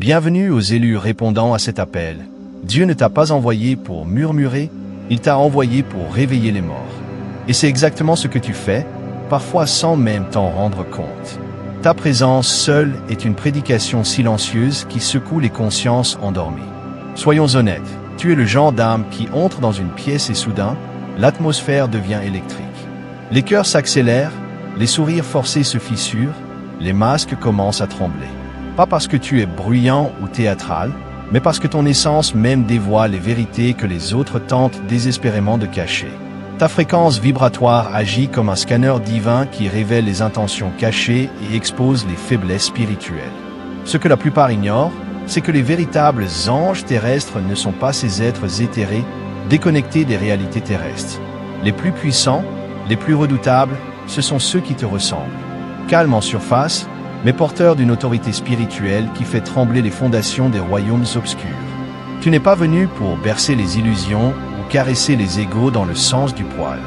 Bienvenue aux élus répondant à cet appel. Dieu ne t'a pas envoyé pour murmurer, il t'a envoyé pour réveiller les morts. Et c'est exactement ce que tu fais, parfois sans même t'en rendre compte. Ta présence seule est une prédication silencieuse qui secoue les consciences endormies. Soyons honnêtes, tu es le genre d'âme qui entre dans une pièce et soudain, l'atmosphère devient électrique. Les cœurs s'accélèrent, les sourires forcés se fissurent, les masques commencent à trembler. Pas parce que tu es bruyant ou théâtral, mais parce que ton essence même dévoile les vérités que les autres tentent désespérément de cacher. Ta fréquence vibratoire agit comme un scanner divin qui révèle les intentions cachées et expose les faiblesses spirituelles. Ce que la plupart ignorent, c'est que les véritables anges terrestres ne sont pas ces êtres éthérés, déconnectés des réalités terrestres. Les plus puissants, les plus redoutables, ce sont ceux qui te ressemblent. Calmes en surface, mais porteurs d'une autorité spirituelle qui fait trembler les fondations des royaumes obscurs. Tu n'es pas venu pour bercer les illusions ou caresser les égos dans le sens du poil.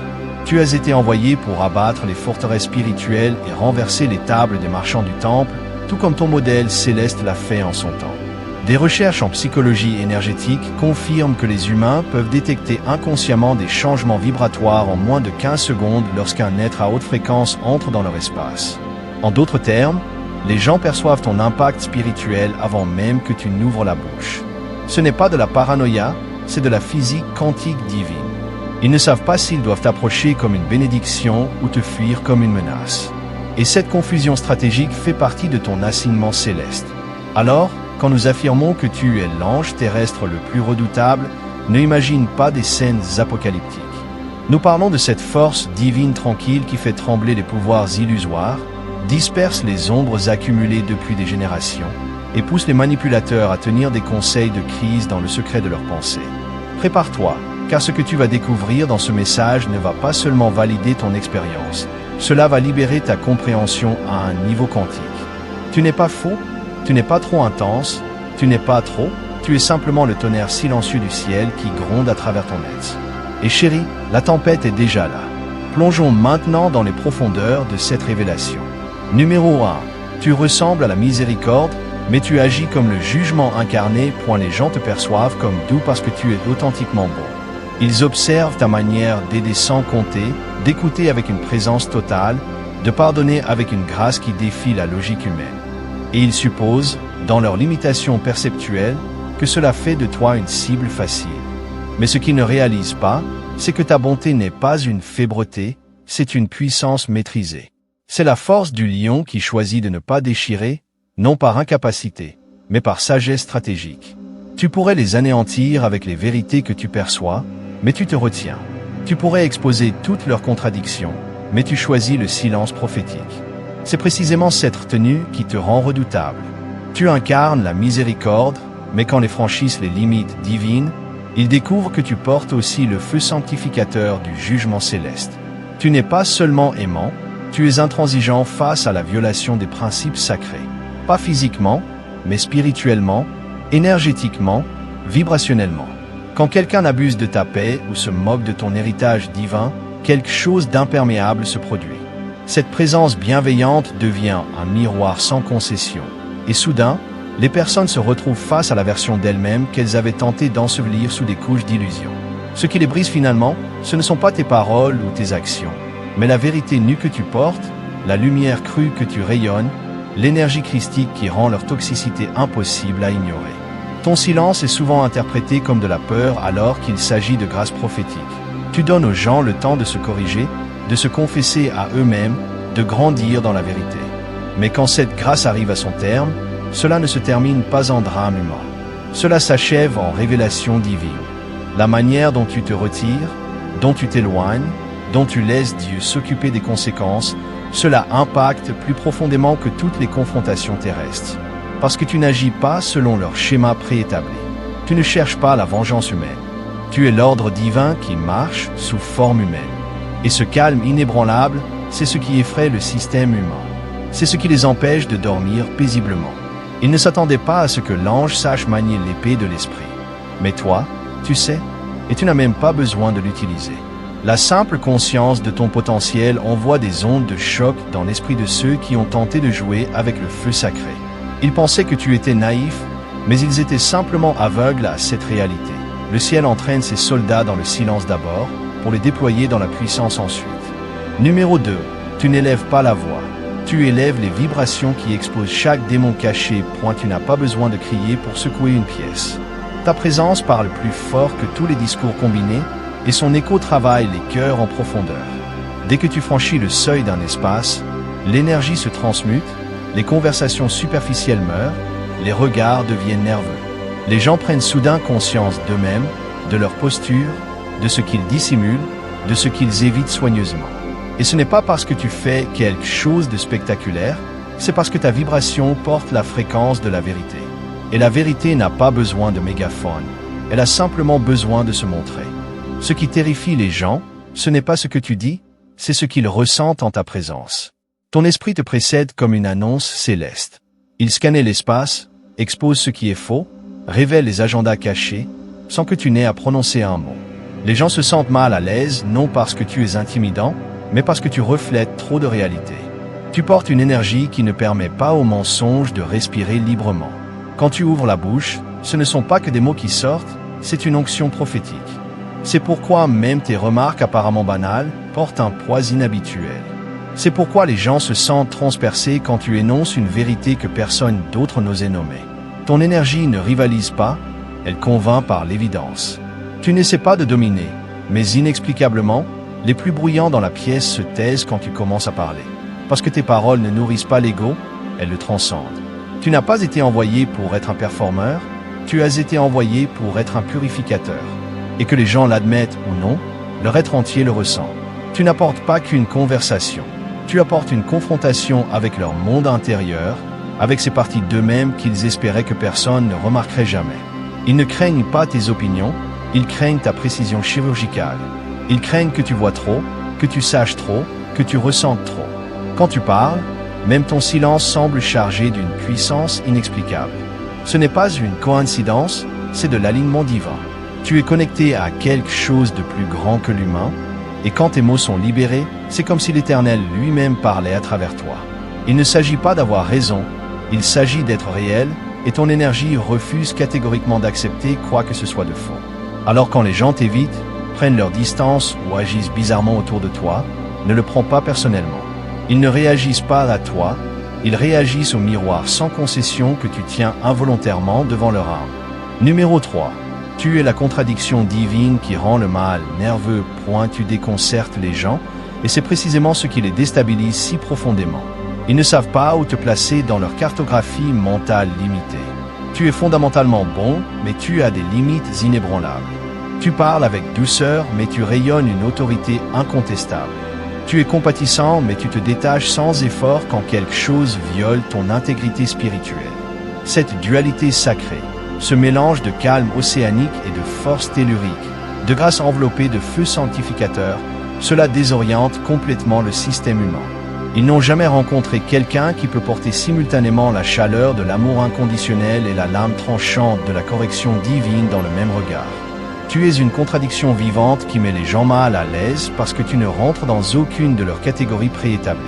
Tu as été envoyé pour abattre les forteresses spirituelles et renverser les tables des marchands du temple, tout comme ton modèle céleste l'a fait en son temps. Des recherches en psychologie énergétique confirment que les humains peuvent détecter inconsciemment des changements vibratoires en moins de 15 secondes lorsqu'un être à haute fréquence entre dans leur espace. En d'autres termes, les gens perçoivent ton impact spirituel avant même que tu n'ouvres la bouche. Ce n'est pas de la paranoïa, c'est de la physique quantique divine. Ils ne savent pas s'ils doivent t'approcher comme une bénédiction ou te fuir comme une menace. Et cette confusion stratégique fait partie de ton assignement céleste. Alors, quand nous affirmons que tu es l'ange terrestre le plus redoutable, ne imagine pas des scènes apocalyptiques. Nous parlons de cette force divine tranquille qui fait trembler les pouvoirs illusoires, disperse les ombres accumulées depuis des générations, et pousse les manipulateurs à tenir des conseils de crise dans le secret de leurs pensées. Prépare-toi, car ce que tu vas découvrir dans ce message ne va pas seulement valider ton expérience, cela va libérer ta compréhension à un niveau quantique. Tu n'es pas faux, tu n'es pas trop intense, tu n'es pas trop, tu es simplement le tonnerre silencieux du ciel qui gronde à travers ton être. Et chérie, la tempête est déjà là. Plongeons maintenant dans les profondeurs de cette révélation. Numéro 1. Tu ressembles à la miséricorde, mais tu agis comme le jugement incarné. Les gens te perçoivent comme doux parce que tu es authentiquement bon. Ils observent ta manière d'aider sans compter, d'écouter avec une présence totale, de pardonner avec une grâce qui défie la logique humaine. Et ils supposent, dans leur limitation perceptuelle, que cela fait de toi une cible facile. Mais ce qu'ils ne réalisent pas, c'est que ta bonté n'est pas une fébreté, c'est une puissance maîtrisée. C'est la force du lion qui choisit de ne pas déchirer, non par incapacité, mais par sagesse stratégique. Tu pourrais les anéantir avec les vérités que tu perçois, mais tu te retiens. Tu pourrais exposer toutes leurs contradictions, mais tu choisis le silence prophétique. C'est précisément cette retenue qui te rend redoutable. Tu incarnes la miséricorde, mais quand les franchissent les limites divines, ils découvrent que tu portes aussi le feu sanctificateur du jugement céleste. Tu n'es pas seulement aimant, tu es intransigeant face à la violation des principes sacrés. Pas physiquement, mais spirituellement, énergétiquement, vibrationnellement. Quand quelqu'un abuse de ta paix ou se moque de ton héritage divin, quelque chose d'imperméable se produit. Cette présence bienveillante devient un miroir sans concession. Et soudain, les personnes se retrouvent face à la version d'elles-mêmes qu'elles avaient tenté d'ensevelir sous des couches d'illusions. Ce qui les brise finalement, ce ne sont pas tes paroles ou tes actions, mais la vérité nue que tu portes, la lumière crue que tu rayonnes, l'énergie christique qui rend leur toxicité impossible à ignorer. Ton silence est souvent interprété comme de la peur alors qu'il s'agit de grâce prophétique. Tu donnes aux gens le temps de se corriger, de se confesser à eux-mêmes, de grandir dans la vérité. Mais quand cette grâce arrive à son terme, cela ne se termine pas en drame humain. Cela s'achève en révélation divine. La manière dont tu te retires, dont tu t'éloignes, dont tu laisses Dieu s'occuper des conséquences, cela impacte plus profondément que toutes les confrontations terrestres. Parce que tu n'agis pas selon leur schéma préétabli. Tu ne cherches pas la vengeance humaine. Tu es l'ordre divin qui marche sous forme humaine. Et ce calme inébranlable, c'est ce qui effraie le système humain. C'est ce qui les empêche de dormir paisiblement. Ils ne s'attendaient pas à ce que l'ange sache manier l'épée de l'esprit. Mais toi, tu sais, et tu n'as même pas besoin de l'utiliser. La simple conscience de ton potentiel envoie des ondes de choc dans l'esprit de ceux qui ont tenté de jouer avec le feu sacré. Ils pensaient que tu étais naïf, Mais ils étaient simplement aveugles à cette réalité. Le ciel entraîne ses soldats dans le silence d'abord, pour les déployer dans la puissance ensuite. Numéro 2. Tu n'élèves pas la voix. Tu élèves les vibrations qui exposent chaque démon caché. Tu n'as pas besoin de crier pour secouer une pièce. Ta présence parle plus fort que tous les discours combinés, et son écho travaille les cœurs en profondeur. Dès que tu franchis le seuil d'un espace, l'énergie se transmute, les conversations superficielles meurent, les regards deviennent nerveux. Les gens prennent soudain conscience d'eux-mêmes, de leur posture, de ce qu'ils dissimulent, de ce qu'ils évitent soigneusement. Et ce n'est pas parce que tu fais quelque chose de spectaculaire, c'est parce que ta vibration porte la fréquence de la vérité. Et la vérité n'a pas besoin de mégaphone, elle a simplement besoin de se montrer. Ce qui terrifie les gens, ce n'est pas ce que tu dis, c'est ce qu'ils ressentent en ta présence. Ton esprit te précède comme une annonce céleste. Il scanne l'espace, expose ce qui est faux, révèle les agendas cachés, sans que tu n'aies à prononcer un mot. Les gens se sentent mal à l'aise, non parce que tu es intimidant, mais parce que tu reflètes trop de réalité. Tu portes une énergie qui ne permet pas aux mensonges de respirer librement. Quand tu ouvres la bouche, ce ne sont pas que des mots qui sortent, c'est une onction prophétique. C'est pourquoi même tes remarques apparemment banales portent un poids inhabituel. C'est pourquoi les gens se sentent transpercés quand tu énonces une vérité que personne d'autre n'osait nommer. Ton énergie ne rivalise pas, elle convainc par l'évidence. Tu n'essaies pas de dominer, mais inexplicablement, les plus bruyants dans la pièce se taisent quand tu commences à parler. Parce que tes paroles ne nourrissent pas l'ego, elles le transcendent. Tu n'as pas été envoyé pour être un performeur, tu as été envoyé pour être un purificateur. Et que les gens l'admettent ou non, leur être entier le ressent. Tu n'apportes pas qu'une conversation, tu apportes une confrontation avec leur monde intérieur, avec ces parties d'eux-mêmes qu'ils espéraient que personne ne remarquerait jamais. Ils ne craignent pas tes opinions, ils craignent ta précision chirurgicale. Ils craignent que tu vois trop, que tu saches trop, que tu ressentes trop. Quand tu parles, même ton silence semble chargé d'une puissance inexplicable. Ce n'est pas une coïncidence, c'est de l'alignement divin. Tu es connecté à quelque chose de plus grand que l'humain, et quand tes mots sont libérés, c'est comme si l'Éternel lui-même parlait à travers toi. Il ne s'agit pas d'avoir raison, il s'agit d'être réel, et ton énergie refuse catégoriquement d'accepter quoi que ce soit de faux. Alors quand les gens t'évitent, prennent leur distance ou agissent bizarrement autour de toi, ne le prends pas personnellement. Ils ne réagissent pas à toi, ils réagissent au miroir sans concession que tu tiens involontairement devant leur âme. Numéro 3. Tu es la contradiction divine qui rend le mal nerveux. Tu déconcertes les gens, et c'est précisément ce qui les déstabilise si profondément. Ils ne savent pas où te placer dans leur cartographie mentale limitée. Tu es fondamentalement bon, mais tu as des limites inébranlables. Tu parles avec douceur, mais tu rayonnes une autorité incontestable. Tu es compatissant, mais tu te détaches sans effort quand quelque chose viole ton intégrité spirituelle. Cette dualité sacrée, ce mélange de calme océanique et de force tellurique, de grâce enveloppée de feu sanctificateur, cela désoriente complètement le système humain. Ils n'ont jamais rencontré quelqu'un qui peut porter simultanément la chaleur de l'amour inconditionnel et la lame tranchante de la correction divine dans le même regard. Tu es une contradiction vivante qui met les gens mal à l'aise parce que tu ne rentres dans aucune de leurs catégories préétablies.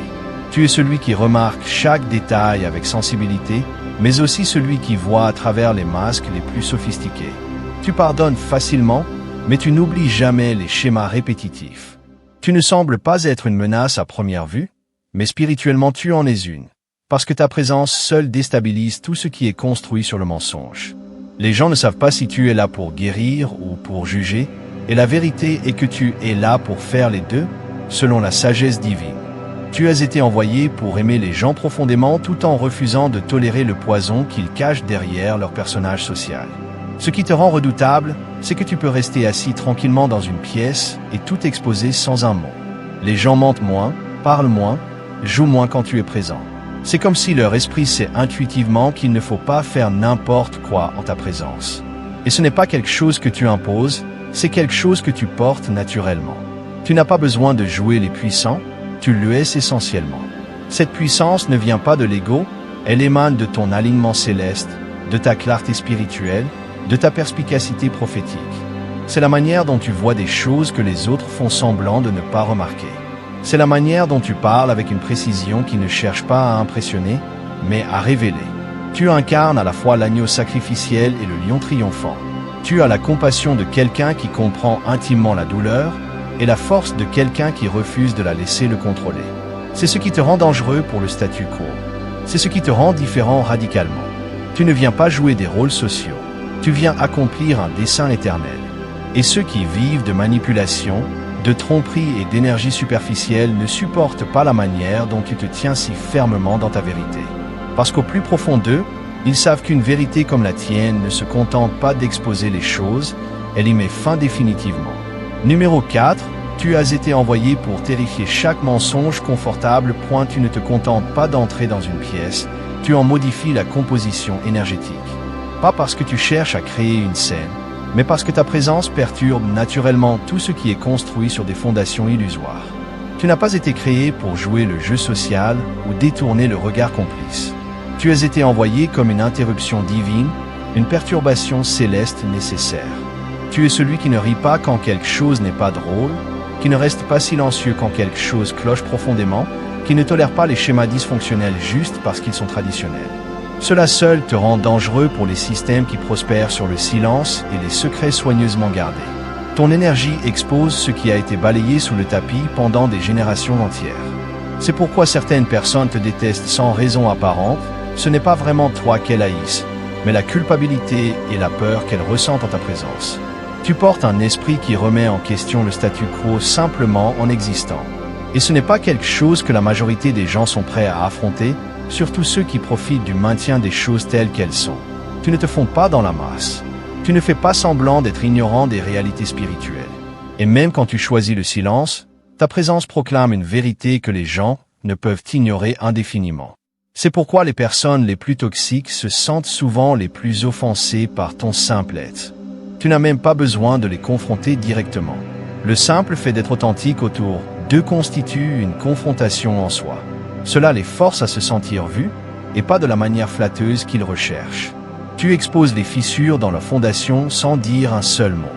Tu es celui qui remarque chaque détail avec sensibilité, mais aussi celui qui voit à travers les masques les plus sophistiqués. Tu pardonnes facilement, mais tu n'oublies jamais les schémas répétitifs. Tu ne sembles pas être une menace à première vue, mais spirituellement tu en es une, parce que ta présence seule déstabilise tout ce qui est construit sur le mensonge. Les gens ne savent pas si tu es là pour guérir ou pour juger, et la vérité est que tu es là pour faire les deux, selon la sagesse divine. Tu as été envoyé pour aimer les gens profondément tout en refusant de tolérer le poison qu'ils cachent derrière leur personnage social. Ce qui te rend redoutable, c'est que tu peux rester assis tranquillement dans une pièce et tout exposer sans un mot. Les gens mentent moins, parlent moins, jouent moins quand tu es présent. C'est comme si leur esprit sait intuitivement qu'il ne faut pas faire n'importe quoi en ta présence. Et ce n'est pas quelque chose que tu imposes, c'est quelque chose que tu portes naturellement. Tu n'as pas besoin de jouer les puissants, tu le es essentiellement. Cette puissance ne vient pas de l'ego, elle émane de ton alignement céleste, de ta clarté spirituelle, de ta perspicacité prophétique. C'est la manière dont tu vois des choses que les autres font semblant de ne pas remarquer. C'est la manière dont tu parles avec une précision qui ne cherche pas à impressionner, mais à révéler. Tu incarnes à la fois l'agneau sacrificiel et le lion triomphant. Tu as la compassion de quelqu'un qui comprend intimement la douleur et la force de quelqu'un qui refuse de la laisser le contrôler. C'est ce qui te rend dangereux pour le statu quo. C'est ce qui te rend différent radicalement. Tu ne viens pas jouer des rôles sociaux. Tu viens accomplir un dessein éternel. Et ceux qui vivent de manipulation, de tromperie et d'énergie superficielle ne supportent pas la manière dont tu te tiens si fermement dans ta vérité. Parce qu'au plus profond d'eux, ils savent qu'une vérité comme la tienne ne se contente pas d'exposer les choses, elle y met fin définitivement. Numéro 4. Tu as été envoyé pour terrifier chaque mensonge confortable. Tu ne te contentes pas d'entrer dans une pièce, tu en modifies la composition énergétique. Pas parce que tu cherches à créer une scène, mais parce que ta présence perturbe naturellement tout ce qui est construit sur des fondations illusoires. Tu n'as pas été créé pour jouer le jeu social ou détourner le regard complice. Tu as été envoyé comme une interruption divine, une perturbation céleste nécessaire. Tu es celui qui ne rit pas quand quelque chose n'est pas drôle, qui ne reste pas silencieux quand quelque chose cloche profondément, qui ne tolère pas les schémas dysfonctionnels juste parce qu'ils sont traditionnels. Cela seul te rend dangereux pour les systèmes qui prospèrent sur le silence et les secrets soigneusement gardés. Ton énergie expose ce qui a été balayé sous le tapis pendant des générations entières. C'est pourquoi certaines personnes te détestent sans raison apparente. Ce n'est pas vraiment toi qu'elles haïssent, mais la culpabilité et la peur qu'elles ressentent en ta présence. Tu portes un esprit qui remet en question le statu quo simplement en existant. Et ce n'est pas quelque chose que la majorité des gens sont prêts à affronter, surtout ceux qui profitent du maintien des choses telles qu'elles sont. Tu ne te fonds pas dans la masse. Tu ne fais pas semblant d'être ignorant des réalités spirituelles. Et même quand tu choisis le silence, ta présence proclame une vérité que les gens ne peuvent ignorer indéfiniment. C'est pourquoi les personnes les plus toxiques se sentent souvent les plus offensées par ton simple être. Tu n'as même pas besoin de les confronter directement. Le simple fait d'être authentique autour d'eux constitue une confrontation en soi. Cela les force à se sentir vus, et pas de la manière flatteuse qu'ils recherchent. Tu exposes les fissures dans leur fondation sans dire un seul mot.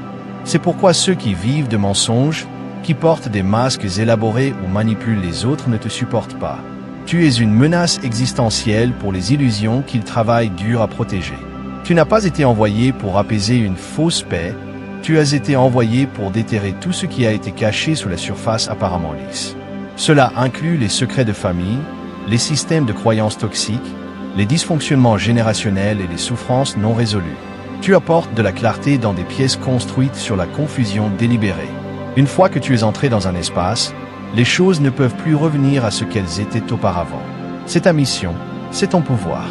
C'est pourquoi ceux qui vivent de mensonges, qui portent des masques élaborés ou manipulent les autres ne te supportent pas. Tu es une menace existentielle pour les illusions qu'ils travaillent dur à protéger. Tu n'as pas été envoyé pour apaiser une fausse paix, tu as été envoyé pour déterrer tout ce qui a été caché sous la surface apparemment lisse. Cela inclut les secrets de famille, les systèmes de croyances toxiques, les dysfonctionnements générationnels et les souffrances non résolues. Tu apportes de la clarté dans des pièces construites sur la confusion délibérée. Une fois que tu es entré dans un espace, les choses ne peuvent plus revenir à ce qu'elles étaient auparavant. C'est ta mission, c'est ton pouvoir.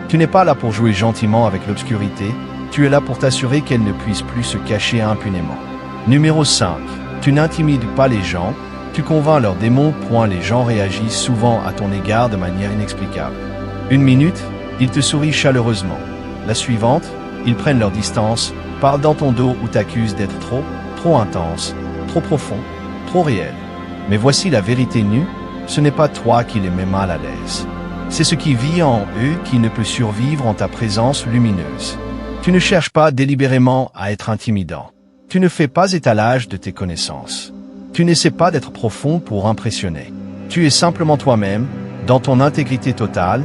Tu n'es pas là pour jouer gentiment avec l'obscurité, tu es là pour t'assurer qu'elle ne puisse plus se cacher impunément. Numéro 5. Tu n'intimides pas les gens, tu convaincs leurs démons. Les gens réagissent souvent à ton égard de manière inexplicable. Une minute, ils te sourient chaleureusement. La suivante, ils prennent leur distance, parlent dans ton dos ou t'accusent d'être trop intense, trop profond, trop réel. Mais voici la vérité nue, ce n'est pas toi qui les mets mal à l'aise. C'est ce qui vit en eux qui ne peut survivre en ta présence lumineuse. Tu ne cherches pas délibérément à être intimidant. Tu ne fais pas étalage de tes connaissances. Tu n'essaies pas d'être profond pour impressionner. Tu es simplement toi-même, dans ton intégrité totale,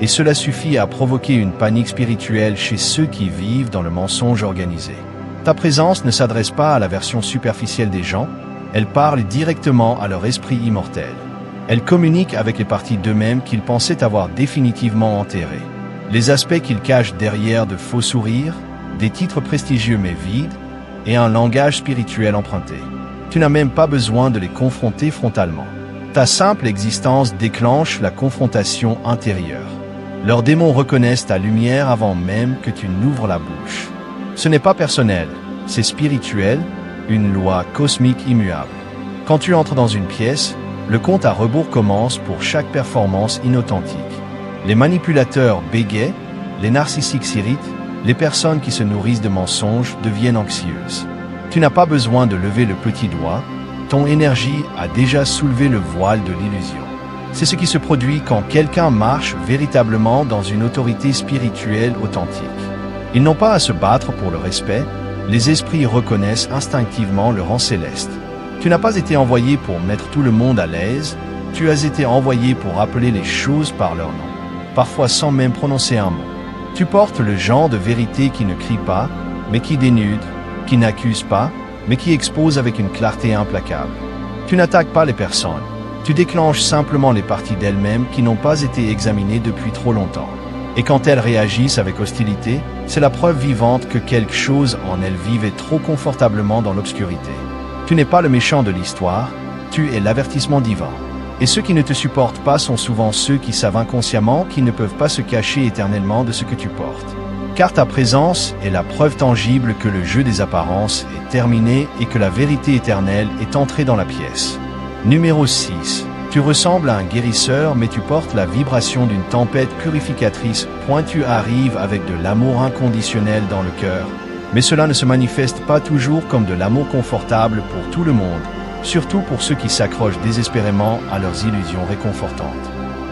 et cela suffit à provoquer une panique spirituelle chez ceux qui vivent dans le mensonge organisé. Ta présence ne s'adresse pas à la version superficielle des gens, elle parle directement à leur esprit immortel. Elle communique avec les parties d'eux-mêmes qu'ils pensaient avoir définitivement enterrées. Les aspects qu'ils cachent derrière de faux sourires, des titres prestigieux mais vides, et un langage spirituel emprunté. Tu n'as même pas besoin de les confronter frontalement. Ta simple existence déclenche la confrontation intérieure. Leurs démons reconnaissent ta lumière avant même que tu n'ouvres la bouche. Ce n'est pas personnel, c'est spirituel, une loi cosmique immuable. Quand tu entres dans une pièce, le compte à rebours commence pour chaque performance inauthentique. Les manipulateurs bégayent, les narcissiques s'irritent, les personnes qui se nourrissent de mensonges deviennent anxieuses. Tu n'as pas besoin de lever le petit doigt, ton énergie a déjà soulevé le voile de l'illusion. C'est ce qui se produit quand quelqu'un marche véritablement dans une autorité spirituelle authentique. Ils n'ont pas à se battre pour le respect, les esprits reconnaissent instinctivement le rang céleste. Tu n'as pas été envoyé pour mettre tout le monde à l'aise, tu as été envoyé pour appeler les choses par leur nom, parfois sans même prononcer un mot. Tu portes le genre de vérité qui ne crie pas, mais qui dénude, qui n'accuse pas, mais qui expose avec une clarté implacable. Tu n'attaques pas les personnes. Tu déclenches simplement les parties d'elles-mêmes qui n'ont pas été examinées depuis trop longtemps. Et quand elles réagissent avec hostilité, c'est la preuve vivante que quelque chose en elles vivait trop confortablement dans l'obscurité. Tu n'es pas le méchant de l'histoire, tu es l'avertissement divin. Et ceux qui ne te supportent pas sont souvent ceux qui savent inconsciemment qu'ils ne peuvent pas se cacher éternellement de ce que tu portes. Car ta présence est la preuve tangible que le jeu des apparences est terminé et que la vérité éternelle est entrée dans la pièce. Numéro 6. Tu ressembles à un guérisseur, mais tu portes la vibration d'une tempête purificatrice. Tu arrives avec de l'amour inconditionnel dans le cœur, mais cela ne se manifeste pas toujours comme de l'amour confortable pour tout le monde, surtout pour ceux qui s'accrochent désespérément à leurs illusions réconfortantes.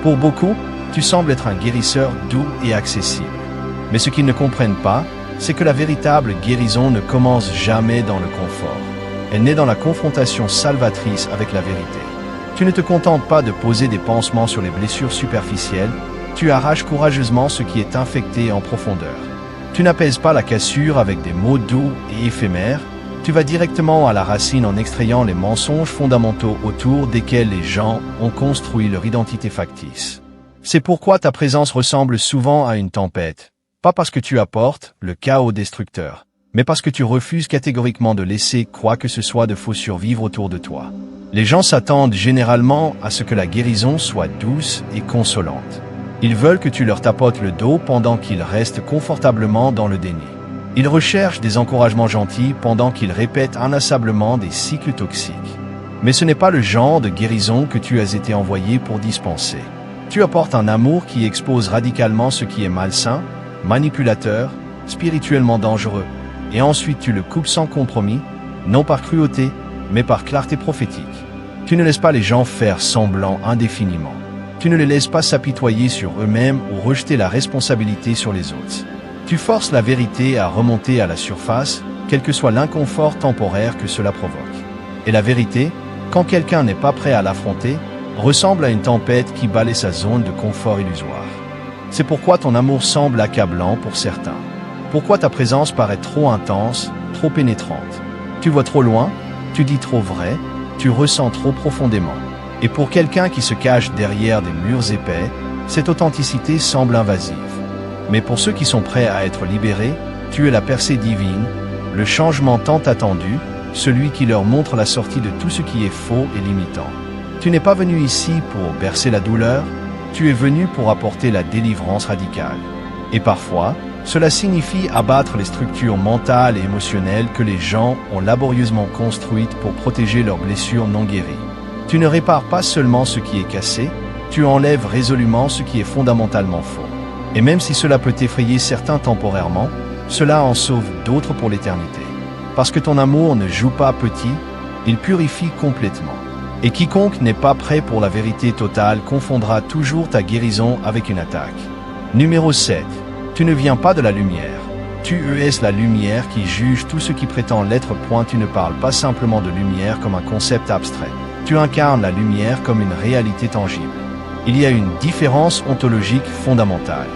Pour beaucoup, tu sembles être un guérisseur doux et accessible. Mais ce qu'ils ne comprennent pas, c'est que la véritable guérison ne commence jamais dans le confort. Elle naît dans la confrontation salvatrice avec la vérité. Tu ne te contentes pas de poser des pansements sur les blessures superficielles, tu arraches courageusement ce qui est infecté en profondeur. Tu n'apaises pas la cassure avec des mots doux et éphémères, tu vas directement à la racine en extrayant les mensonges fondamentaux autour desquels les gens ont construit leur identité factice. C'est pourquoi ta présence ressemble souvent à une tempête. Pas parce que tu apportes le chaos destructeur, mais parce que tu refuses catégoriquement de laisser quoi que ce soit de faux survivre autour de toi. Les gens s'attendent généralement à ce que la guérison soit douce et consolante. Ils veulent que tu leur tapotes le dos pendant qu'ils restent confortablement dans le déni. Ils recherchent des encouragements gentils pendant qu'ils répètent inlassablement des cycles toxiques. Mais ce n'est pas le genre de guérison que tu as été envoyé pour dispenser. Tu apportes un amour qui expose radicalement ce qui est malsain, manipulateur, spirituellement dangereux, et ensuite tu le coupes sans compromis, non par cruauté, mais par clarté prophétique. Tu ne laisses pas les gens faire semblant indéfiniment. Tu ne les laisses pas s'apitoyer sur eux-mêmes ou rejeter la responsabilité sur les autres. Tu forces la vérité à remonter à la surface, quel que soit l'inconfort temporaire que cela provoque. Et la vérité, quand quelqu'un n'est pas prêt à l'affronter, ressemble à une tempête qui balaie sa zone de confort illusoire. C'est pourquoi ton amour semble accablant pour certains. Pourquoi ta présence paraît trop intense, trop pénétrante. Tu vois trop loin, tu dis trop vrai, tu ressens trop profondément. Et pour quelqu'un qui se cache derrière des murs épais, cette authenticité semble invasive. Mais pour ceux qui sont prêts à être libérés, tu es la percée divine, le changement tant attendu, celui qui leur montre la sortie de tout ce qui est faux et limitant. Tu n'es pas venu ici pour bercer la douleur, tu es venu pour apporter la délivrance radicale. Et parfois, cela signifie abattre les structures mentales et émotionnelles que les gens ont laborieusement construites pour protéger leurs blessures non guéries. Tu ne répares pas seulement ce qui est cassé, tu enlèves résolument ce qui est fondamentalement faux. Et même si cela peut effrayer certains temporairement, cela en sauve d'autres pour l'éternité. Parce que ton amour ne joue pas petit, il purifie complètement. Et quiconque n'est pas prêt pour la vérité totale confondra toujours ta guérison avec une attaque. Numéro 7. Tu ne viens pas de la lumière. Tu es la lumière qui juge tout ce qui prétend l'être. Tu ne parles pas simplement de lumière comme un concept abstrait. Tu incarnes la lumière comme une réalité tangible. Il y a une différence ontologique fondamentale.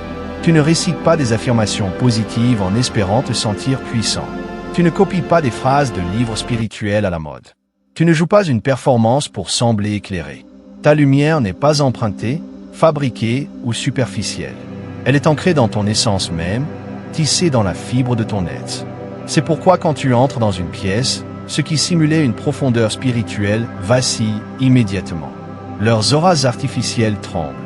Tu ne récites pas des affirmations positives en espérant te sentir puissant. Tu ne copies pas des phrases de livres spirituels à la mode. Tu ne joues pas une performance pour sembler éclairé. Ta lumière n'est pas empruntée, fabriquée ou superficielle. Elle est ancrée dans ton essence même, tissée dans la fibre de ton être. C'est pourquoi quand tu entres dans une pièce, ce qui simulait une profondeur spirituelle vacille immédiatement. Leurs auras artificielles tremblent.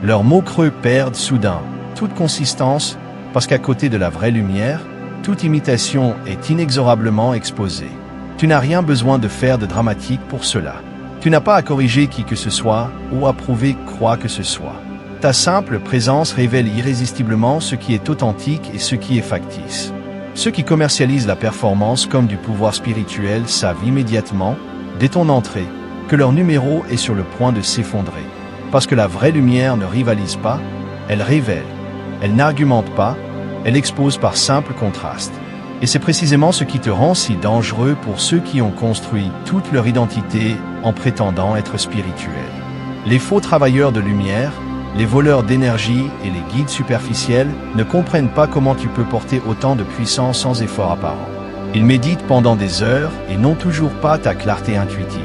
Leurs mots creux perdent soudain toute consistance, parce qu'à côté de la vraie lumière, toute imitation est inexorablement exposée. Tu n'as rien besoin de faire de dramatique pour cela. Tu n'as pas à corriger qui que ce soit ou à prouver quoi que ce soit. Ta simple présence révèle irrésistiblement ce qui est authentique et ce qui est factice. Ceux qui commercialisent la performance comme du pouvoir spirituel savent immédiatement, dès ton entrée, que leur numéro est sur le point de s'effondrer. Parce que la vraie lumière ne rivalise pas, elle révèle. Elle n'argumente pas, elle expose par simple contraste. Et c'est précisément ce qui te rend si dangereux pour ceux qui ont construit toute leur identité en prétendant être spirituels. Les faux travailleurs de lumière, Les voleurs d'énergie et les guides superficiels ne comprennent pas comment tu peux porter autant de puissance sans effort apparent. Ils méditent pendant des heures et n'ont toujours pas ta clarté intuitive.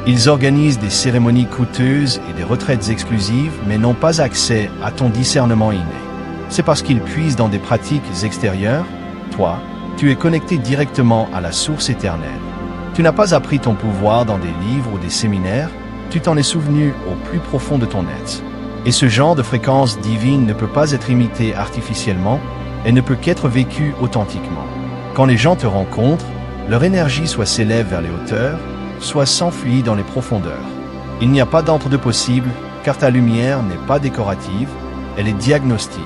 Ils organisent des cérémonies coûteuses et des retraites exclusives mais n'ont pas accès à ton discernement inné. C'est parce qu'ils puisent dans des pratiques extérieures. Toi, tu es connecté directement à la source éternelle. Tu n'as pas appris ton pouvoir dans des livres ou des séminaires, tu t'en es souvenu au plus profond de ton être. Et ce genre de fréquence divine ne peut pas être imité artificiellement et ne peut qu'être vécu authentiquement. Quand les gens te rencontrent, leur énergie soit s'élève vers les hauteurs, soit s'enfuit dans les profondeurs. Il n'y a pas d'entre-deux possible, car ta lumière n'est pas décorative, elle est diagnostique.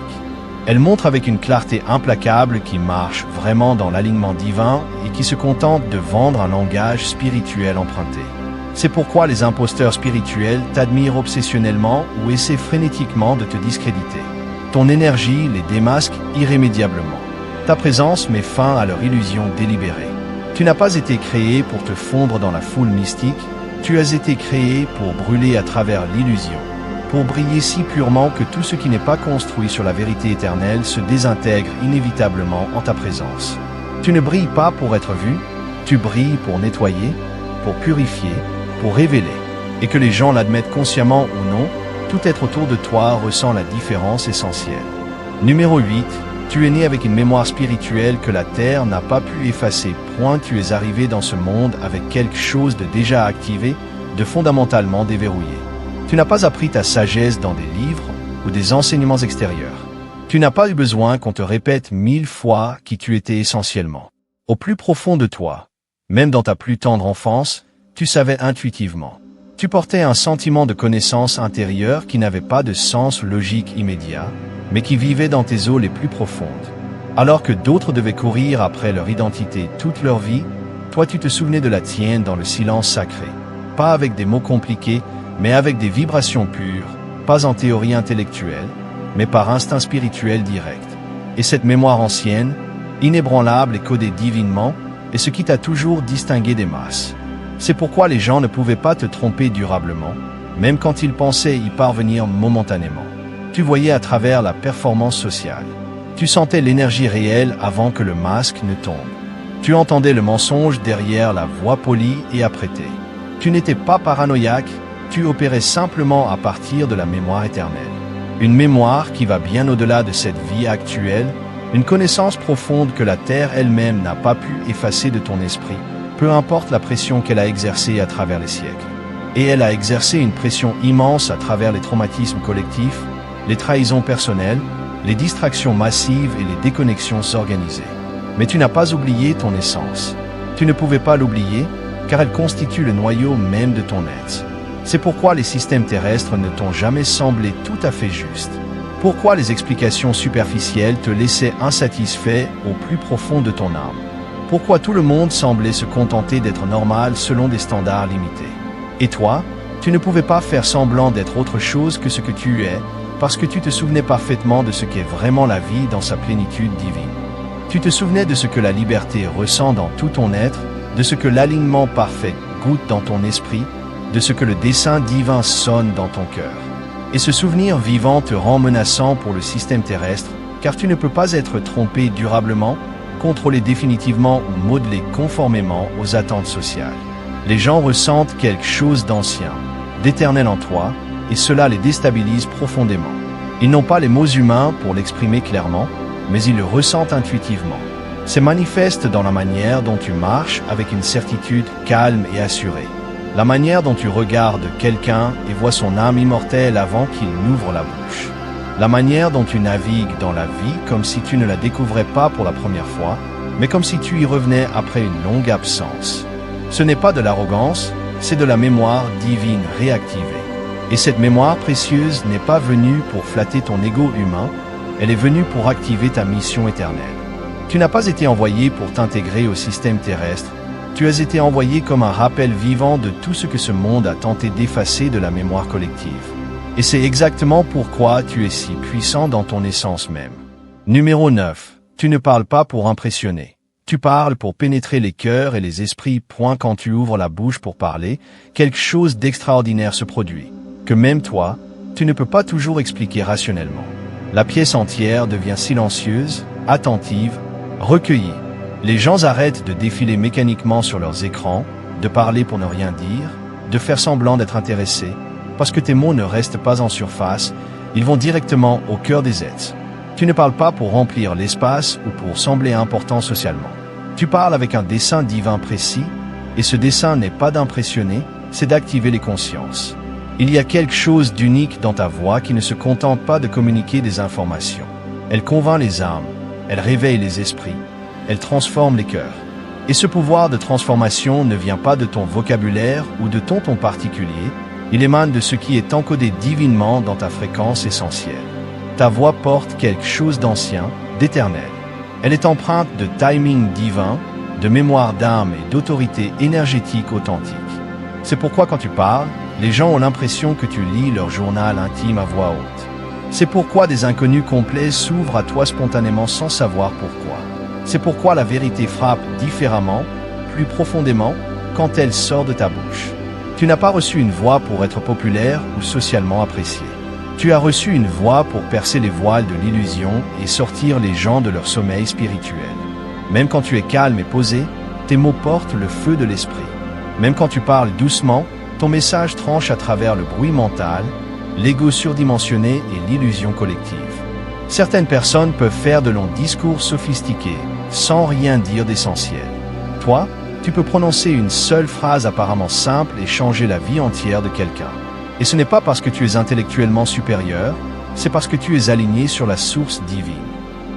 Elle montre avec une clarté implacable qui marche vraiment dans l'alignement divin et qui se contente de vendre un langage spirituel emprunté. C'est pourquoi les imposteurs spirituels t'admirent obsessionnellement ou essaient frénétiquement de te discréditer. Ton énergie les démasque irrémédiablement. Ta présence met fin à leur illusion délibérée. Tu n'as pas été créé pour te fondre dans la foule mystique, tu as été créé pour brûler à travers l'illusion, pour briller si purement que tout ce qui n'est pas construit sur la vérité éternelle se désintègre inévitablement en ta présence. Tu ne brilles pas pour être vu, tu brilles pour nettoyer, pour purifier, pour révéler. Et que les gens l'admettent consciemment ou non, tout être autour de toi ressent la différence essentielle. Numéro 8. Tu es né avec une mémoire spirituelle que la Terre n'a pas pu effacer. Tu es arrivé dans ce monde avec quelque chose de déjà activé, de fondamentalement déverrouillé. Tu n'as pas appris ta sagesse dans des livres ou des enseignements extérieurs. Tu n'as pas eu besoin qu'on te répète 1000 fois qui tu étais essentiellement. Au plus profond de toi, même dans ta plus tendre enfance, tu savais intuitivement. Tu portais un sentiment de connaissance intérieure qui n'avait pas de sens logique immédiat, mais qui vivait dans tes eaux les plus profondes. Alors que d'autres devaient courir après leur identité toute leur vie, toi tu te souvenais de la tienne dans le silence sacré. Pas avec des mots compliqués, mais avec des vibrations pures, pas en théorie intellectuelle, mais par instinct spirituel direct. Et cette mémoire ancienne, inébranlable et codée divinement, est ce qui t'a toujours distingué des masses. C'est pourquoi les gens ne pouvaient pas te tromper durablement, même quand ils pensaient y parvenir momentanément. Tu voyais à travers la performance sociale. Tu sentais l'énergie réelle avant que le masque ne tombe. Tu entendais le mensonge derrière la voix polie et apprêtée. Tu n'étais pas paranoïaque, tu opérais simplement à partir de la mémoire éternelle. Une mémoire qui va bien au-delà de cette vie actuelle, une connaissance profonde que la Terre elle-même n'a pas pu effacer de ton esprit, peu importe la pression qu'elle a exercée à travers les siècles. Et elle a exercé une pression immense à travers les traumatismes collectifs, les trahisons personnelles, les distractions massives et les déconnexions organisées. Mais tu n'as pas oublié ton essence. Tu ne pouvais pas l'oublier, car elle constitue le noyau même de ton être. C'est pourquoi les systèmes terrestres ne t'ont jamais semblé tout à fait justes. Pourquoi les explications superficielles te laissaient insatisfait au plus profond de ton âme. Pourquoi tout le monde semblait se contenter d'être normal selon des standards limités. Et toi, tu ne pouvais pas faire semblant d'être autre chose que ce que tu es, parce que tu te souvenais parfaitement de ce qu'est vraiment la vie dans sa plénitude divine. Tu te souvenais de ce que la liberté ressent dans tout ton être, de ce que l'alignement parfait goûte dans ton esprit, de ce que le dessein divin sonne dans ton cœur. Et ce souvenir vivant te rend menaçant pour le système terrestre, car tu ne peux pas être trompé durablement, contrôlé définitivement ou modelé conformément aux attentes sociales. Les gens ressentent quelque chose d'ancien, d'éternel en toi, et cela les déstabilise profondément. Ils n'ont pas les mots humains pour l'exprimer clairement, mais ils le ressentent intuitivement. C'est manifeste dans la manière dont tu marches avec une certitude calme et assurée. La manière dont tu regardes quelqu'un et vois son âme immortelle avant qu'il n'ouvre la bouche. La manière dont tu navigues dans la vie comme si tu ne la découvrais pas pour la première fois, mais comme si tu y revenais après une longue absence. Ce n'est pas de l'arrogance, c'est de la mémoire divine réactivée. Et cette mémoire précieuse n'est pas venue pour flatter ton ego humain, elle est venue pour activer ta mission éternelle. Tu n'as pas été envoyé pour t'intégrer au système terrestre, tu as été envoyé comme un rappel vivant de tout ce que ce monde a tenté d'effacer de la mémoire collective. Et c'est exactement pourquoi tu es si puissant dans ton essence même. Numéro 9. Tu ne parles pas pour impressionner. Tu parles pour pénétrer les cœurs et les esprits. Quand tu ouvres la bouche pour parler, quelque chose d'extraordinaire se produit. Que même toi, tu ne peux pas toujours expliquer rationnellement. La pièce entière devient silencieuse, attentive, recueillie. Les gens arrêtent de défiler mécaniquement sur leurs écrans, de parler pour ne rien dire, de faire semblant d'être intéressés, parce que tes mots ne restent pas en surface, ils vont directement au cœur des êtres. Tu ne parles pas pour remplir l'espace ou pour sembler important socialement. Tu parles avec un dessein divin précis, et ce dessein n'est pas d'impressionner, c'est d'activer les consciences. Il y a quelque chose d'unique dans ta voix qui ne se contente pas de communiquer des informations. Elle convainc les âmes, elle réveille les esprits, elle transforme les cœurs. Et ce pouvoir de transformation ne vient pas de ton vocabulaire ou de ton ton particulier, il émane de ce qui est encodé divinement dans ta fréquence essentielle. Ta voix porte quelque chose d'ancien, d'éternel. Elle est empreinte de timing divin, de mémoire d'âme et d'autorité énergétique authentique. C'est pourquoi quand tu parles, les gens ont l'impression que tu lis leur journal intime à voix haute. C'est pourquoi des inconnus complets s'ouvrent à toi spontanément sans savoir pourquoi. C'est pourquoi la vérité frappe différemment, plus profondément, quand elle sort de ta bouche. Tu n'as pas reçu une voix pour être populaire ou socialement apprécié. Tu as reçu une voix pour percer les voiles de l'illusion et sortir les gens de leur sommeil spirituel. Même quand tu es calme et posé, tes mots portent le feu de l'esprit. Même quand tu parles doucement, ton message tranche à travers le bruit mental, l'ego surdimensionné et l'illusion collective. Certaines personnes peuvent faire de longs discours sophistiqués, sans rien dire d'essentiel. Toi, tu peux prononcer une seule phrase apparemment simple et changer la vie entière de quelqu'un. Et ce n'est pas parce que tu es intellectuellement supérieur, c'est parce que tu es aligné sur la source divine.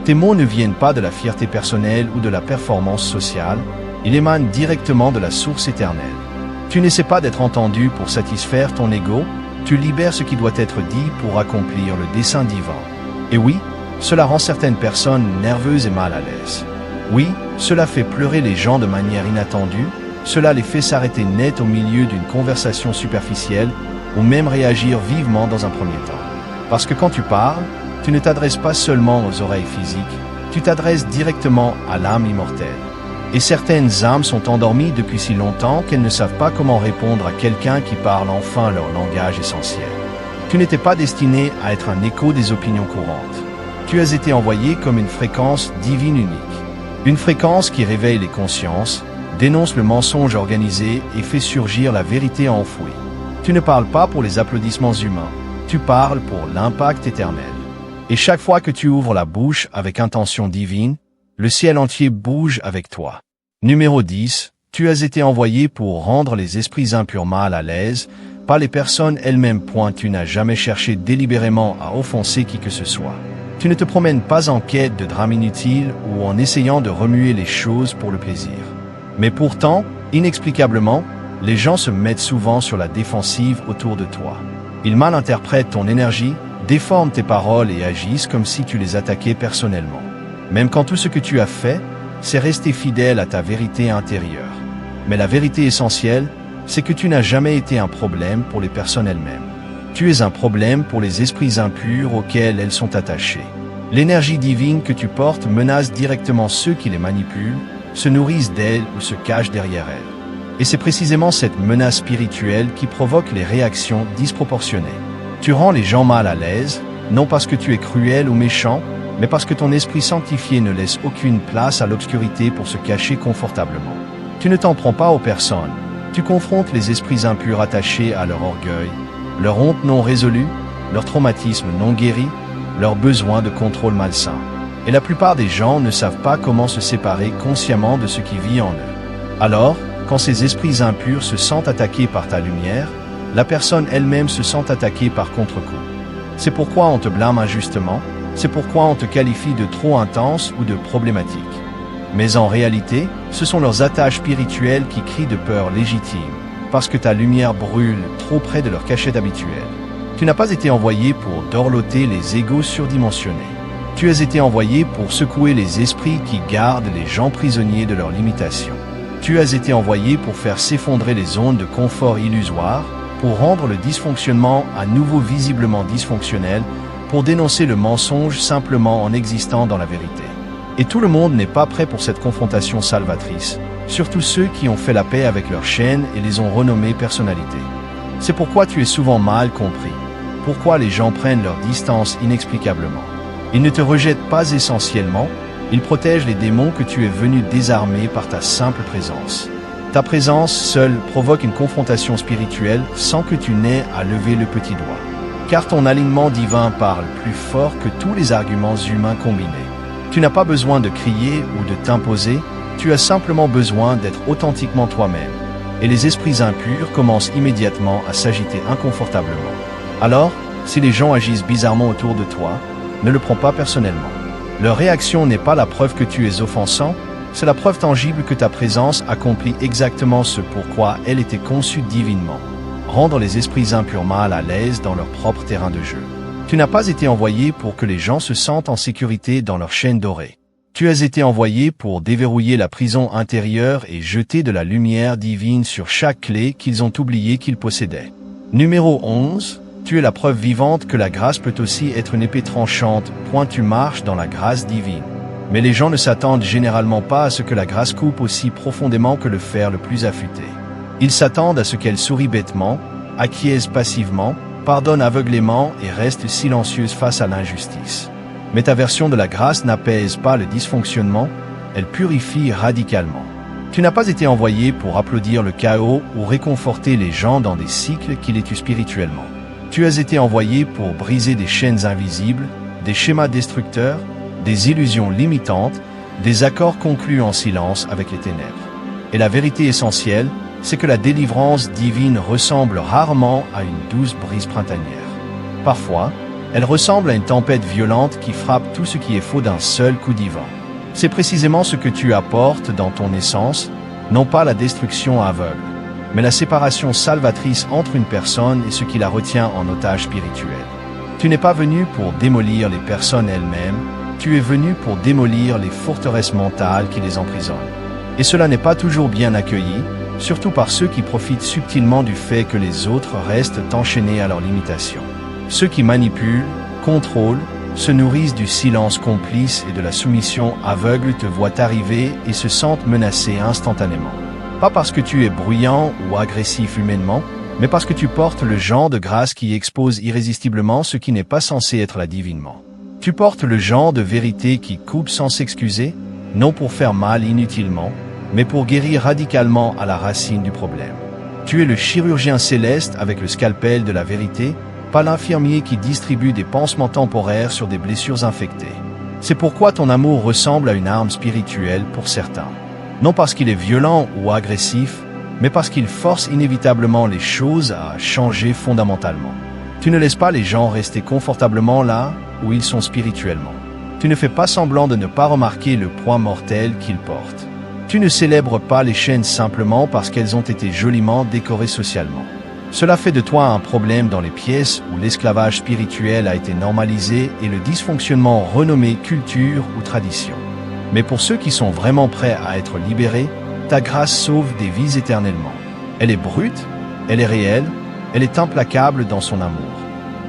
Tes mots ne viennent pas de la fierté personnelle ou de la performance sociale, ils émanent directement de la source éternelle. Tu n'essaies pas d'être entendu pour satisfaire ton ego, tu libères ce qui doit être dit pour accomplir le dessein divin. Et oui, cela rend certaines personnes nerveuses et mal à l'aise. Oui, cela fait pleurer les gens de manière inattendue, cela les fait s'arrêter net au milieu d'une conversation superficielle ou même réagir vivement dans un premier temps. Parce que quand tu parles, tu ne t'adresses pas seulement aux oreilles physiques, tu t'adresses directement à l'âme immortelle. Et certaines âmes sont endormies depuis si longtemps qu'elles ne savent pas comment répondre à quelqu'un qui parle enfin leur langage essentiel. Tu n'étais pas destiné à être un écho des opinions courantes. Tu as été envoyé comme une fréquence divine unique. Une fréquence qui réveille les consciences, dénonce le mensonge organisé et fait surgir la vérité enfouie. Tu ne parles pas pour les applaudissements humains, tu parles pour l'impact éternel. Et chaque fois que tu ouvres la bouche avec intention divine, le ciel entier bouge avec toi. Numéro 10. Tu as été envoyé pour rendre les esprits impurs mal à l'aise, pas les personnes elles-mêmes. Tu n'as jamais cherché délibérément à offenser qui que ce soit. Tu ne te promènes pas en quête de drame inutile ou en essayant de remuer les choses pour le plaisir. Mais pourtant, inexplicablement, les gens se mettent souvent sur la défensive autour de toi. Ils mal interprètent ton énergie, déforment tes paroles et agissent comme si tu les attaquais personnellement. Même quand tout ce que tu as fait, c'est rester fidèle à ta vérité intérieure. Mais la vérité essentielle, c'est que tu n'as jamais été un problème pour les personnes elles-mêmes. Tu es un problème pour les esprits impurs auxquels elles sont attachées. L'énergie divine que tu portes menace directement ceux qui les manipulent, se nourrissent d'elles ou se cachent derrière elles. Et c'est précisément cette menace spirituelle qui provoque les réactions disproportionnées. Tu rends les gens mal à l'aise, non parce que tu es cruel ou méchant, mais parce que ton esprit sanctifié ne laisse aucune place à l'obscurité pour se cacher confortablement. Tu ne t'en prends pas aux personnes, tu confrontes les esprits impurs attachés à leur orgueil, leur honte non résolue, leur traumatisme non guéri, leur besoin de contrôle malsain. Et la plupart des gens ne savent pas comment se séparer consciemment de ce qui vit en eux. Alors, quand ces esprits impurs se sentent attaqués par ta lumière, la personne elle-même se sent attaquée par contre-coup. C'est pourquoi on te blâme injustement, c'est pourquoi on te qualifie de trop intense ou de problématique. Mais en réalité, ce sont leurs attaches spirituelles qui crient de peur légitime, parce que ta lumière brûle trop près de leur cachette habituelle. Tu n'as pas été envoyé pour dorloter les égos surdimensionnés. Tu as été envoyé pour secouer les esprits qui gardent les gens prisonniers de leurs limitations. Tu as été envoyé pour faire s'effondrer les zones de confort illusoires, pour rendre le dysfonctionnement à nouveau visiblement dysfonctionnel, pour dénoncer le mensonge simplement en existant dans la vérité. Et tout le monde n'est pas prêt pour cette confrontation salvatrice, surtout ceux qui ont fait la paix avec leurs chaînes et les ont renommés personnalités. C'est pourquoi tu es souvent mal compris. pourquoi les gens prennent leur distance inexplicablement. Ils ne te rejettent pas essentiellement, ils protègent les démons que tu es venu désarmer par ta simple présence. Ta présence seule provoque une confrontation spirituelle sans que tu n'aies à lever le petit doigt. Car ton alignement divin parle plus fort que tous les arguments humains combinés. Tu n'as pas besoin de crier ou de t'imposer, tu as simplement besoin d'être authentiquement toi-même. Et les esprits impurs commencent immédiatement à s'agiter inconfortablement. Alors, si les gens agissent bizarrement autour de toi, ne le prends pas personnellement. Leur réaction n'est pas la preuve que tu es offensant, c'est la preuve tangible que ta présence accomplit exactement ce pourquoi elle était conçue divinement. Rendre les esprits impurs mal à l'aise dans leur propre terrain de jeu. Tu n'as pas été envoyé pour que les gens se sentent en sécurité dans leur chaîne dorée. Tu as été envoyé pour déverrouiller la prison intérieure et jeter de la lumière divine sur chaque clé qu'ils ont oublié qu'ils possédaient. Numéro 11. Tu es la preuve vivante que la grâce peut aussi être une épée tranchante, tu marches dans la grâce divine. Mais les gens ne s'attendent généralement pas à ce que la grâce coupe aussi profondément que le fer le plus affûté. Ils s'attendent à ce qu'elle sourie bêtement, acquiesce passivement, pardonne aveuglément et reste silencieuse face à l'injustice. Mais ta version de la grâce n'apaise pas le dysfonctionnement, elle purifie radicalement. Tu n'as pas été envoyé pour applaudir le chaos ou réconforter les gens dans des cycles qui les tuent spirituellement. Tu as été envoyé pour briser des chaînes invisibles, des schémas destructeurs, des illusions limitantes, des accords conclus en silence avec les ténèbres. Et la vérité essentielle, c'est que la délivrance divine ressemble rarement à une douce brise printanière. Parfois, elle ressemble à une tempête violente qui frappe tout ce qui est faux d'un seul coup divin. C'est précisément ce que tu apportes dans ton essence, non pas la destruction aveugle, mais la séparation salvatrice entre une personne et ce qui la retient en otage spirituel. Tu n'es pas venu pour démolir les personnes elles-mêmes, tu es venu pour démolir les forteresses mentales qui les emprisonnent. Et cela n'est pas toujours bien accueilli, surtout par ceux qui profitent subtilement du fait que les autres restent enchaînés à leurs limitations. Ceux qui manipulent, contrôlent, se nourrissent du silence complice et de la soumission aveugle te voient arriver et se sentent menacés instantanément. Pas parce que tu es bruyant ou agressif humainement, mais parce que tu portes le genre de grâce qui expose irrésistiblement ce qui n'est pas censé être là divinement. Tu portes le genre de vérité qui coupe sans s'excuser, non pour faire mal inutilement, mais pour guérir radicalement à la racine du problème. Tu es le chirurgien céleste avec le scalpel de la vérité, pas l'infirmier qui distribue des pansements temporaires sur des blessures infectées. C'est pourquoi ton amour ressemble à une arme spirituelle pour certains. Non parce qu'il est violent ou agressif, mais parce qu'il force inévitablement les choses à changer fondamentalement. Tu ne laisses pas les gens rester confortablement là où ils sont spirituellement. Tu ne fais pas semblant de ne pas remarquer le poids mortel qu'ils portent. Tu ne célèbres pas les chaînes simplement parce qu'elles ont été joliment décorées socialement. Cela fait de toi un problème dans les pièces où l'esclavage spirituel a été normalisé et le dysfonctionnement renommé culture ou tradition. Mais pour ceux qui sont vraiment prêts à être libérés, ta grâce sauve des vies éternellement. Elle est brute, elle est réelle, elle est implacable dans son amour.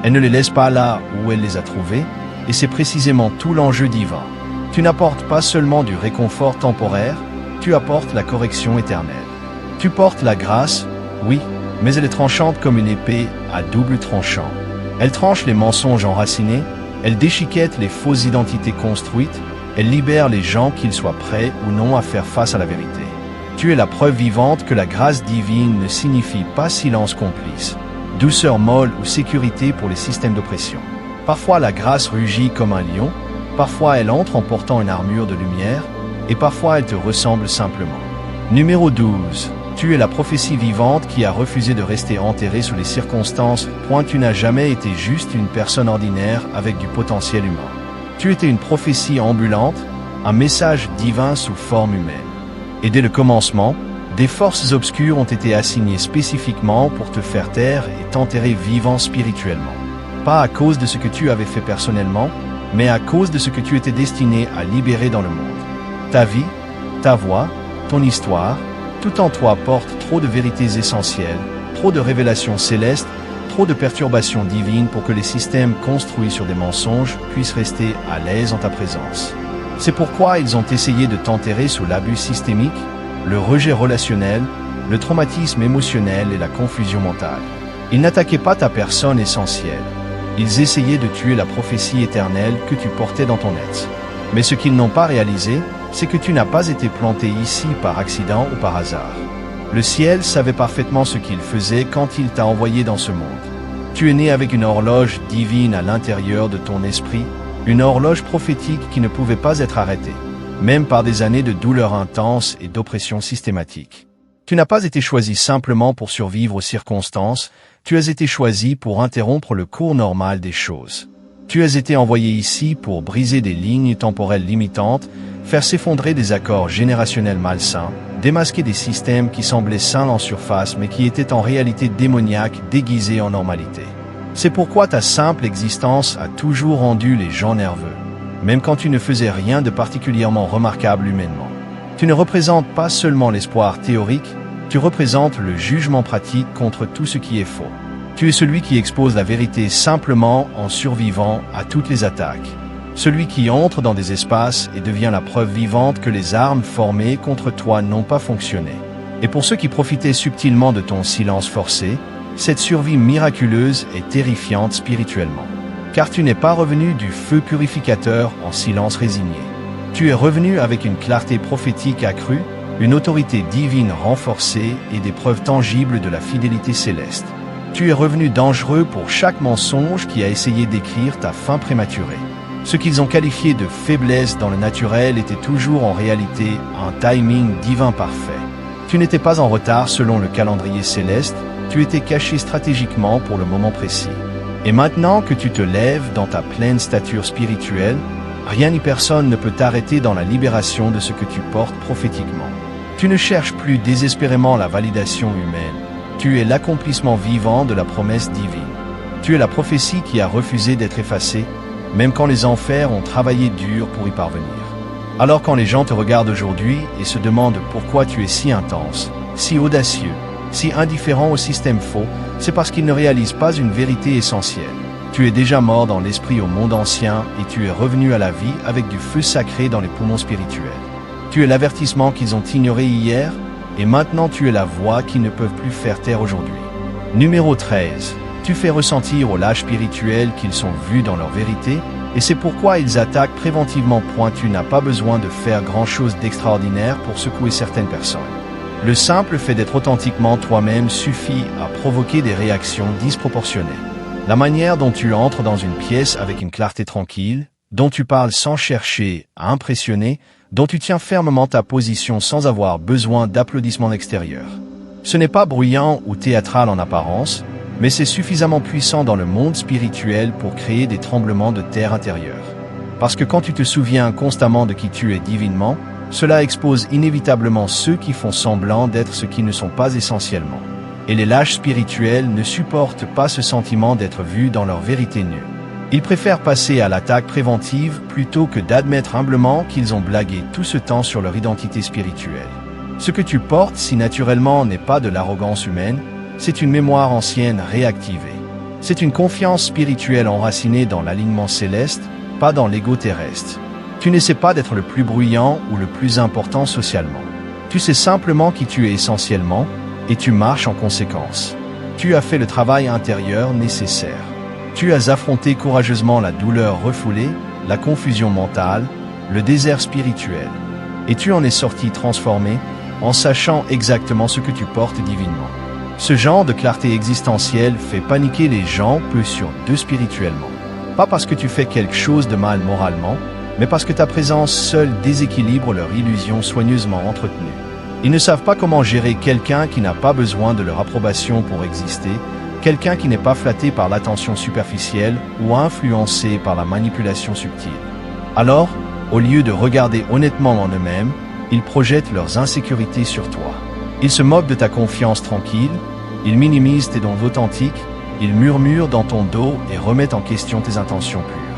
Elle ne les laisse pas là où elle les a trouvés, et c'est précisément tout l'enjeu divin. Tu n'apportes pas seulement du réconfort temporaire, tu apportes la correction éternelle. Tu portes la grâce, oui, mais elle est tranchante comme une épée à double tranchant. Elle tranche les mensonges enracinés, elle déchiquette les fausses identités construites, elle libère les gens qu'ils soient prêts ou non à faire face à la vérité. Tu es la preuve vivante que la grâce divine ne signifie pas silence complice, douceur molle ou sécurité pour les systèmes d'oppression. Parfois la grâce rugit comme un lion, parfois elle entre en portant une armure de lumière, et parfois elle te ressemble simplement. Numéro 12. Tu es la prophétie vivante qui a refusé de rester enterrée sous les circonstances. Tu n'as jamais été juste une personne ordinaire avec du potentiel humain. Tu étais une prophétie ambulante, un message divin sous forme humaine. Et dès le commencement, des forces obscures ont été assignées spécifiquement pour te faire taire et t'enterrer vivant spirituellement. Pas à cause de ce que tu avais fait personnellement, mais à cause de ce que tu étais destiné à libérer dans le monde. Ta vie, ta voix, ton histoire, tout en toi porte trop de vérités essentielles, trop de révélations célestes, trop de perturbations divines pour que les systèmes construits sur des mensonges puissent rester à l'aise en ta présence. C'est pourquoi ils ont essayé de t'enterrer sous l'abus systémique, le rejet relationnel, le traumatisme émotionnel et la confusion mentale. Ils n'attaquaient pas ta personne essentielle, Ils essayaient de tuer la prophétie éternelle que tu portais dans ton être. Mais ce qu'ils n'ont pas réalisé, c'est que tu n'as pas été planté ici par accident ou par hasard. Le ciel savait parfaitement ce qu'il faisait quand il t'a envoyé dans ce monde. Tu es né avec une horloge divine à l'intérieur de ton esprit, une horloge prophétique qui ne pouvait pas être arrêtée, même par des années de douleurs intenses et d'oppression systématique. Tu n'as pas été choisi simplement pour survivre aux circonstances, tu as été choisi pour interrompre le cours normal des choses. Tu as été envoyé ici pour briser des lignes temporelles limitantes, faire s'effondrer des accords générationnels malsains, démasquer des systèmes qui semblaient sains en surface mais qui étaient en réalité démoniaques déguisés en normalité. C'est pourquoi ta simple existence a toujours rendu les gens nerveux, même quand tu ne faisais rien de particulièrement remarquable humainement. Tu ne représentes pas seulement l'espoir théorique, tu représentes le jugement pratique contre tout ce qui est faux. Tu es celui qui expose la vérité simplement en survivant à toutes les attaques. Celui qui entre dans des espaces et devient la preuve vivante que les armes formées contre toi n'ont pas fonctionné. Et pour ceux qui profitaient subtilement de ton silence forcé, cette survie miraculeuse est terrifiante spirituellement. Car tu n'es pas revenu du feu purificateur en silence résigné. Tu es revenu avec une clarté prophétique accrue, une autorité divine renforcée et des preuves tangibles de la fidélité céleste. Tu es revenu dangereux pour chaque mensonge qui a essayé d'écrire ta fin prématurée. Ce qu'ils ont qualifié de faiblesse dans le naturel était toujours en réalité un timing divin parfait. Tu n'étais pas en retard selon le calendrier céleste, tu étais caché stratégiquement pour le moment précis. Et maintenant que tu te lèves dans ta pleine stature spirituelle, rien ni personne ne peut t'arrêter dans la libération de ce que tu portes prophétiquement. Tu ne cherches plus désespérément la validation humaine. Tu es l'accomplissement vivant de la promesse divine. Tu es la prophétie qui a refusé d'être effacée, même quand les enfers ont travaillé dur pour y parvenir. Alors quand les gens te regardent aujourd'hui et se demandent pourquoi tu es si intense, si audacieux, si indifférent au système faux, c'est parce qu'ils ne réalisent pas une vérité essentielle. Tu es déjà mort dans l'esprit au monde ancien et tu es revenu à la vie avec du feu sacré dans les poumons spirituels. Tu es l'avertissement qu'ils ont ignoré hier et maintenant tu es la voix qu'ils ne peuvent plus faire taire aujourd'hui. Numéro 13. Tu fais ressentir aux lâches spirituels qu'ils sont vus dans leur vérité et c'est pourquoi ils attaquent préventivement. Tu n'as pas besoin de faire grand-chose d'extraordinaire pour secouer certaines personnes. Le simple fait d'être authentiquement toi-même suffit à provoquer des réactions disproportionnées. La manière dont tu entres dans une pièce avec une clarté tranquille, dont tu parles sans chercher à impressionner, dont tu tiens fermement ta position sans avoir besoin d'applaudissements extérieurs. Ce n'est pas bruyant ou théâtral en apparence, mais c'est suffisamment puissant dans le monde spirituel pour créer des tremblements de terre intérieurs. Parce que quand tu te souviens constamment de qui tu es divinement, cela expose inévitablement ceux qui font semblant d'être ce qui ne sont pas essentiellement. Et les lâches spirituels ne supportent pas ce sentiment d'être vus dans leur vérité nue. Ils préfèrent passer à l'attaque préventive plutôt que d'admettre humblement qu'ils ont blagué tout ce temps sur leur identité spirituelle. Ce que tu portes si naturellement n'est pas de l'arrogance humaine, c'est une mémoire ancienne réactivée. C'est une confiance spirituelle enracinée dans l'alignement céleste, pas dans l'ego terrestre. Tu n'essaies pas d'être le plus bruyant ou le plus important socialement. Tu sais simplement qui tu es essentiellement et tu marches en conséquence. Tu as fait le travail intérieur nécessaire. Tu as affronté courageusement la douleur refoulée, la confusion mentale, le désert spirituel. Et tu en es sorti transformé en sachant exactement ce que tu portes divinement. Ce genre de clarté existentielle fait paniquer les gens peu sur d'eux spirituellement. Pas parce que tu fais quelque chose de mal moralement, mais parce que ta présence seule déséquilibre leur illusion soigneusement entretenue. Ils ne savent pas comment gérer quelqu'un qui n'a pas besoin de leur approbation pour exister, quelqu'un qui n'est pas flatté par l'attention superficielle ou influencé par la manipulation subtile. Alors, au lieu de regarder honnêtement en eux-mêmes, ils projettent leurs insécurités sur toi. Ils se moquent de ta confiance tranquille, ils minimisent tes dons authentiques, ils murmurent dans ton dos et remettent en question tes intentions pures.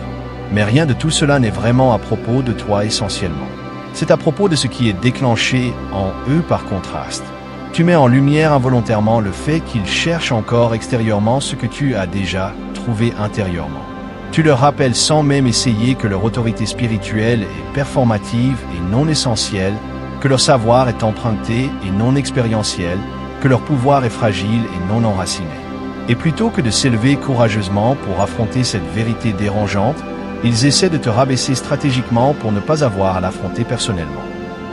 Mais rien de tout cela n'est vraiment à propos de toi essentiellement. C'est à propos de ce qui est déclenché en eux par contraste. Tu mets en lumière involontairement le fait qu'ils cherchent encore extérieurement ce que tu as déjà trouvé intérieurement. Tu leur rappelles sans même essayer que leur autorité spirituelle est performative et non essentielle, que leur savoir est emprunté et non expérientiel, que leur pouvoir est fragile et non enraciné. Et plutôt que de s'élever courageusement pour affronter cette vérité dérangeante, ils essaient de te rabaisser stratégiquement pour ne pas avoir à l'affronter personnellement.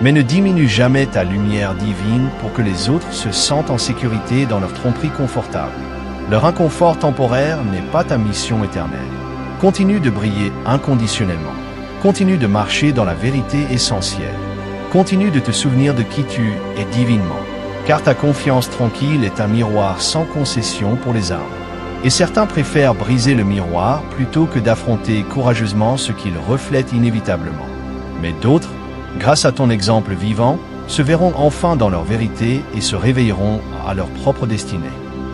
Mais ne diminue jamais ta lumière divine pour que les autres se sentent en sécurité dans leur tromperie confortable. Leur inconfort temporaire n'est pas ta mission éternelle. Continue de briller inconditionnellement. Continue de marcher dans la vérité essentielle. Continue de te souvenir de qui tu es divinement. Car ta confiance tranquille est un miroir sans concession pour les âmes. Et certains préfèrent briser le miroir plutôt que d'affronter courageusement ce qu'il reflète inévitablement. Mais d'autres, grâce à ton exemple vivant, se verront enfin dans leur vérité et se réveilleront à leur propre destinée.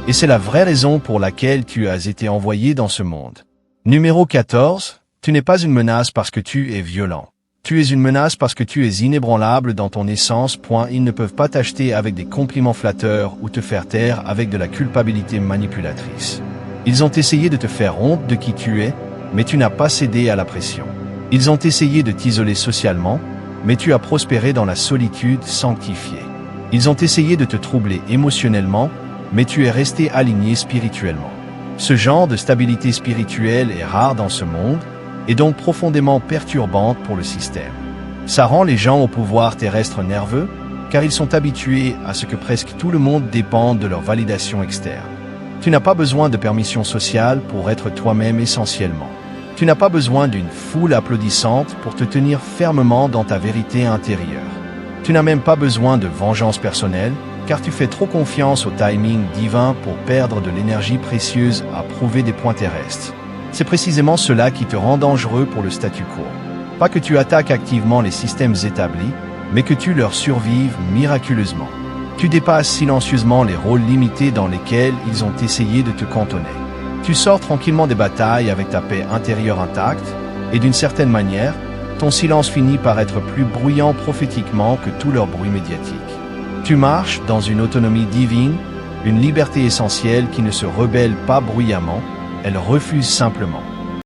Et c'est la vraie raison pour laquelle tu as été envoyé dans ce monde. Numéro 14. Tu n'es pas une menace parce que tu es violent. Tu es une menace parce que tu es inébranlable dans ton essence. Ils ne peuvent pas t'acheter avec des compliments flatteurs ou te faire taire avec de la culpabilité manipulatrice. Ils ont essayé de te faire honte de qui tu es, mais tu n'as pas cédé à la pression. Ils ont essayé de t'isoler socialement, mais tu as prospéré dans la solitude sanctifiée. Ils ont essayé de te troubler émotionnellement, mais tu es resté aligné spirituellement. Ce genre de stabilité spirituelle est rare dans ce monde, et donc profondément perturbante pour le système. Ça rend les gens au pouvoir terrestre nerveux, car ils sont habitués à ce que presque tout le monde dépende de leur validation externe. Tu n'as pas besoin de permission sociale pour être toi-même essentiellement. Tu n'as pas besoin d'une foule applaudissante pour te tenir fermement dans ta vérité intérieure. Tu n'as même pas besoin de vengeance personnelle, car tu fais trop confiance au timing divin pour perdre de l'énergie précieuse à prouver des points terrestres. C'est précisément cela qui te rend dangereux pour le statu quo. Pas que tu attaques activement les systèmes établis, mais que tu leur survives miraculeusement. Tu dépasses silencieusement les rôles limités dans lesquels ils ont essayé de te cantonner. Tu sors tranquillement des batailles avec ta paix intérieure intacte, et d'une certaine manière, ton silence finit par être plus bruyant prophétiquement que tout leur bruit médiatique. Tu marches dans une autonomie divine, une liberté essentielle qui ne se rebelle pas bruyamment, elle refuse simplement.